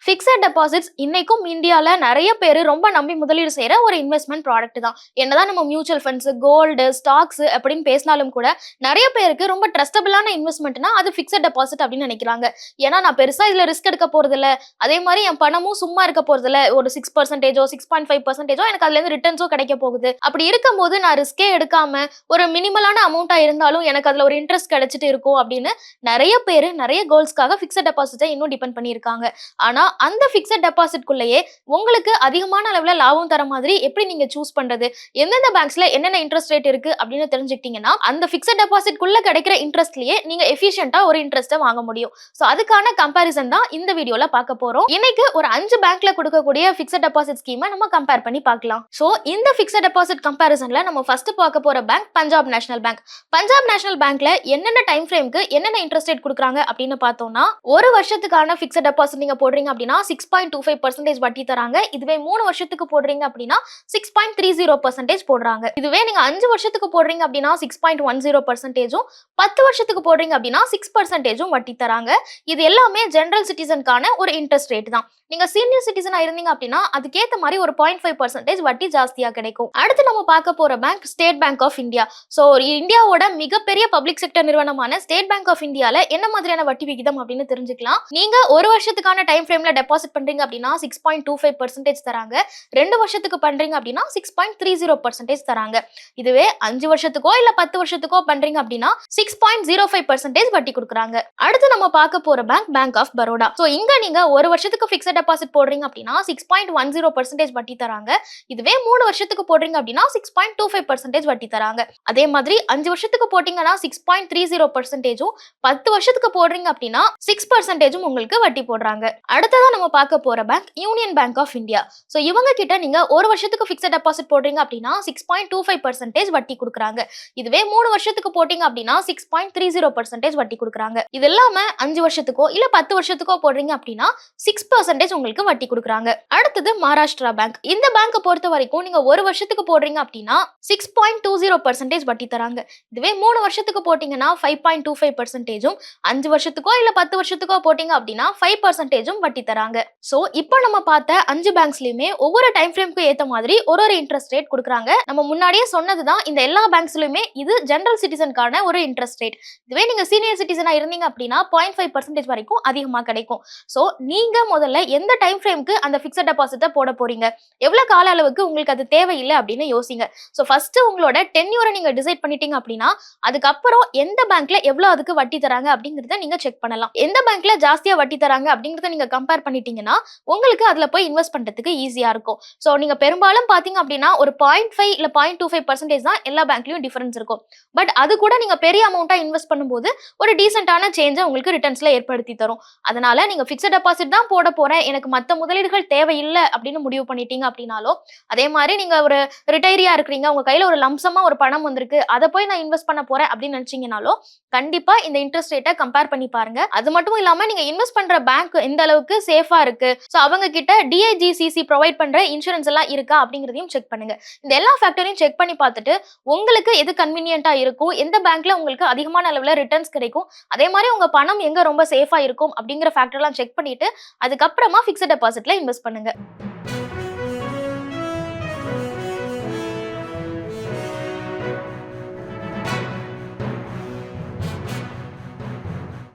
Fixed deposits இன்னைக்கும் இந்தியால நெறைய பேரு ரொம்ப நம்பி முதலீடு செய்ற ஒரு இன்வெஸ்ட்மென்ட் ப்ராடக்ட் தான். என்னதான் நம்ம மியூச்சுவல் ஃபண்ட்ஸ், கோல்டு, ஸ்டாக்ஸ் அப்படின்னு பேசினாலும் கூட நெறைய பேருக்கு ரொம்ப ட்ரஸ்டபிளான இன்வெஸ்ட்மென்ட்னா அது ஃபிக்ஸட் டெபாசிட் அப்படின்னு நினைக்கிறாங்க. ஏன்னா நான் பெருசா இதுல ரிஸ்க் எடுக்க போறதில்ல. அதே மாதிரி என் பணமும் சும்மா இருக்க போறதில்ல. ஒரு 6% 6.5% எனக்கு அதுல இருந்து ரிட்டர்ன்ஸோ கிடைக்க போகுது. அப்படி இருக்கும்போது நான் ரிஸ்கே எடுக்காம ஒரு மினிமலான அமௌண்டா இருந்தாலும் எனக்கு அதுல ஒரு இன்ட்ரெஸ்ட் கிடைச்சிட்டு இருக்கும் அப்படின்னு நெறைய பேரு நெறைய கோல்ஸ்க்காக ஃபிக்ஸட் டெபாசிட்டை இன்னும் டிபெண்ட் பண்ணியிருக்காங்க. ஆனா அந்த ஃபிக்ஸட் டெபாசிட்குள்ளேயே உங்களுக்கு அதிகமான அளவுல லாபம் தர மாதிரி எப்படி நீங்க சூஸ் பண்றது, எந்தெந்த பேங்க்ஸ்ல என்னென்ன இன்ட்ரெஸ்ட் ரேட் இருக்கு அப்படின்னு தெரிஞ்சுக்கிட்டீங்கன்னா அந்த ஃபிக்ஸட் டெபாசிட்குள்ள கிடைக்கிற இன்ட்ரெஸ்ட்லயே நீங்க எஃபிஷியன்ட்டா ஒரு இன்ட்ரெஸ்ட்டை வாங்க முடியும். சோ அதுக்கான கம்பேரிசன் தான் இந்த வீடியோல பார்க்க போறோம். இன்னைக்கு ஒரு 5 பேங்க்ல கொடுக்கக்கூடிய ஃபிக்ஸட் டெபாசிட் ஸ்கீமை நம்ம கம்பேர் பண்ணி பார்க்கலாம். சோ இந்த ஃபிக்ஸட் டெபாசிட் கம்பேரிசன்ல நம்ம ஃபர்ஸ்ட் பார்க்க போற bank Punjab national bank. Punjab national பேங்க்ல என்னென்ன டைம் ஃப்ரேம்க்கு என்னென்ன இன்ட்ரெஸ்ட் ரேட் கொடுக்குறாங்க அப்படின்னு பார்த்தோம்னா, ஒரு வருஷத்துக்கான ஃபிக்ஸட் டெபாசிட் நீங்க போடுறீங்க அப்படின்னா 6.25% வட்டி தராங்க. இதுவே 3 வருஷத்துக்கு போடுறீங்க அப்படின்னா 6.30% போடுறாங்க. இதுவே நீங்க 5 வருஷத்துக்கு போடுறீங்க அப்படின்னா 6.10%, 10 வருஷத்துக்கு போடுறீங்க அப்படின்னா 6% வட்டி தராங்க. இது எல்லாமே ஜெனரல் சிட்டிசனுக்கான ஒரு இன்ட்ரெஸ்ட் ரேட் தான். நீங்க சீனியர் சிட்டிசனா இருந்தீங்க அப்படின்னா அதுக்கேத்த மாதிரி ஒரு 0.5% வட்டி ஜாஸ்தியா கிடைக்கும். அடுத்து நம்ம பார்க்க போற bank State Bank of India. So இந்தியாவோட மிகப்பெரிய பப்ளிக் செக்டர் நிறுவனமான ஸ்டேட் பேங்க் ஆஃப் இந்தியால என்ன மாதிரியான வட்டி விகிதம் அப்படின்னு தெரிஞ்சுக்கலாம். நீங்க ஒரு வருஷத்துக்கான டைம் ஃப்ரேம்ல டெபாசிட் பண்றீங்க அப்படின்னா 6.25% தராங்க. 2 வருஷத்துக்கு பண்றீங்க அப்படின்னா 6.30% தராங்க. இதுவே 5 வருஷத்துக்கோ இல்ல 10 வருஷத்துக்கோ பண்றீங்க அப்படின்னா 6.05% வட்டி கொடுக்குறாங்க. அடுத்து நம்ம பார்க்க போற bank Bank of Baroda. So இங்க நீங்க ஒரு வருஷத்துக்கு ஃபிக்ஸட் டெபாசிட் போடுறீங்க அப்படின்னா 6.10% வட்டி தராங்க. இதுவே 3 வருஷத்துக்கு போடுறீங்க அப்படின்னா 6.25% வட்டி தராங்க. அதே மாதிரி 5 வருஷத்துக்கு போட்டீங்கன்னா 6.30%, 10 வருஷத்துக்கு போடுறீங்க அப்படின்னா 6% உங்களுக்கு வட்டி போடுறாங்க. அடுத்ததா நம்ம பார்க்க போற bank Union Bank of India. So இவங்க கிட்ட நீங்க ஒரு வருஷத்துக்கு ஃபிக்ஸட் டெபாசிட் போடுறீங்க அப்படின்னா 6.25% வட்டி கொடுக்குறாங்க. இதுவே 3 வருஷத்துக்கு போட்டீங்க அப்படின்னா 6.30% வட்டி கொடுக்குறாங்க. இது இல்லாம 5 வருஷத்துக்கோ இல்ல 10 வருஷத்துக்கோ போடுறீங்க அப்படின்னா 6% உங்களுக்கு வட்டி கொடுக்குறாங்க. அடுத்தது மகாராஷ்டிரா பேங்க். இந்த பேங்கை பொறுத்த வரைக்கும் நீங்க ஒரு வருஷத்துக்கு போடுறீங்க அப்படின்னா 6.20% வட்டி தராங்க. இதுவே 3 வருஷத்துக்கு போட்டீங்கன்னா 5.25%, 5 வருஷத்துக்கோ இல்ல 10 வருஷத்துக்கோ போட்டீங்க அப்படின்னா 5% வட்டி தராங்க. சோ இப்போ நம்ம பார்த்த 5 பேங்க்ஸ்லயுமே ஒவ்வொரு டைம் ஃப்ரேம்க்கு ஏத்த மாதிரி ஒரு இன்ட்ரெஸ்ட் ரேட் கொடுக்குறாங்க. நம்ம முன்னாடியே சொன்னதுதான், இந்த எல்லா பேங்க்ஸ்லயுமே இது ஜெனரல் சிட்டிசனுக்கான ஒரு இன்ட்ரெஸ்ட் ரேட். இதுவே நீங்க சீனியர் சிட்டிசனா இருந்தீங்க அப்படின்னா 0.5% வரைக்கும் அதிகமா கிடைக்கும். சோ நீங்க முதல்ல எந்த டைம் ஃப்ரேம்க்கு அந்த ஃபிக்ஸட் டெபாசிட்டை போட போறீங்க, எவ்வளவு கால அளவுக்கு உங்களுக்கு அது தேவையில்லை அப்படின்னு யோசிங்க. சோ ஃபர்ஸ்ட் உங்களோட டென்யூரை நீங்க டிசைட் பண்ணிட்டீங்க அப்படின்னா அதுக்கப்புறம் எந்த பேங்க்ல எவ்வளவு அதுக்கு வட்டி தராங்க அப்படிங்கறத நீங்க செக் பண்ணலாம். எந்த பேங்க்ல ஜாஸ்தியா வட்டி தராங்க அப்படிங்கறத நீங்க கம்பேர் பண்ணிட்டீங்கன்னா உங்களுக்கு அதுல போய் இன்வெஸ்ட் பண்றதுக்கு ஈஸியா இருக்கும். சோ நீங்க பெரும்பாலும் பாத்தீங்க அப்படின்னா ஒரு 0.5 இல்ல 0.25% தான் எல்லா பேங்க்லயும் டிஃபரன்ஸ் இருக்கும். பட் அது கூட நீங்க பெரிய அமௌண்டா இன்வெஸ்ட் பண்ணும்போது ஒரு டீசென்டான சேஞ்சை உங்களுக்கு ரிட்டர்ன்ஸ்ல ஏற்படுத்தி தரும். அதனால நீங்க ஃபிக்ஸட் டெபாசிட் தான் போட போறேன், எனக்கு மத்த முதலீடுகள் தேவையில்லை அப்படின்னு முடிவு பண்ணிட்டீங்க அப்படின்னாலோ, அதே மாதிரி நீங்க ஒரு ரிட்டையரியா இருக்கிறீங்க, உங்க கையில ஒரு லம்சமா ஒரு பணம் வந்திருக்கு, அதை போய் நான் இன்வெஸ்ட் பண்ண போறேன் அப்படின்னு நினைச்சீங்கனாலோ கண்டிப்பா இந்த இன்ட்ரெஸ்ட் ரேட்டை கம்பேர் பண்ணி பாருங்க. அது மட்டும் இல்லாம நீங்க இன்வெஸ்ட் பண்ற பேங்க் எந்த அளவுக்கு சேஃபா இருக்கு, சோ அவங்க கிட்ட DIGCC ப்ரொவைட் பண்ற இன்சூரன்ஸ் எல்லாம் இருக்கா அப்படிங்கறதையும் செக் பண்ணுங்க. இந்த எல்லா ஃபேக்டரையும் செக் பண்ணி பார்த்துட்டு உங்களுக்கு எது கன்வீனியன்ட்டா இருக்கும், எந்த பேங்க்ல உங்களுக்கு அதிகமான அளவுல ரிட்டர்ன்ஸ் கிடைக்கும், அதே மாதிரி உங்க பணம் எங்க ரொம்ப சேஃபா இருக்கும் அப்படிங்கிற ஃபேக்டர் எல்லாம் செக் பண்ணிட்டு அதுக்கப்புறமா ஃபிக்ஸட் டெபாசிட்ல இன்வெஸ்ட் பண்ணுங்க.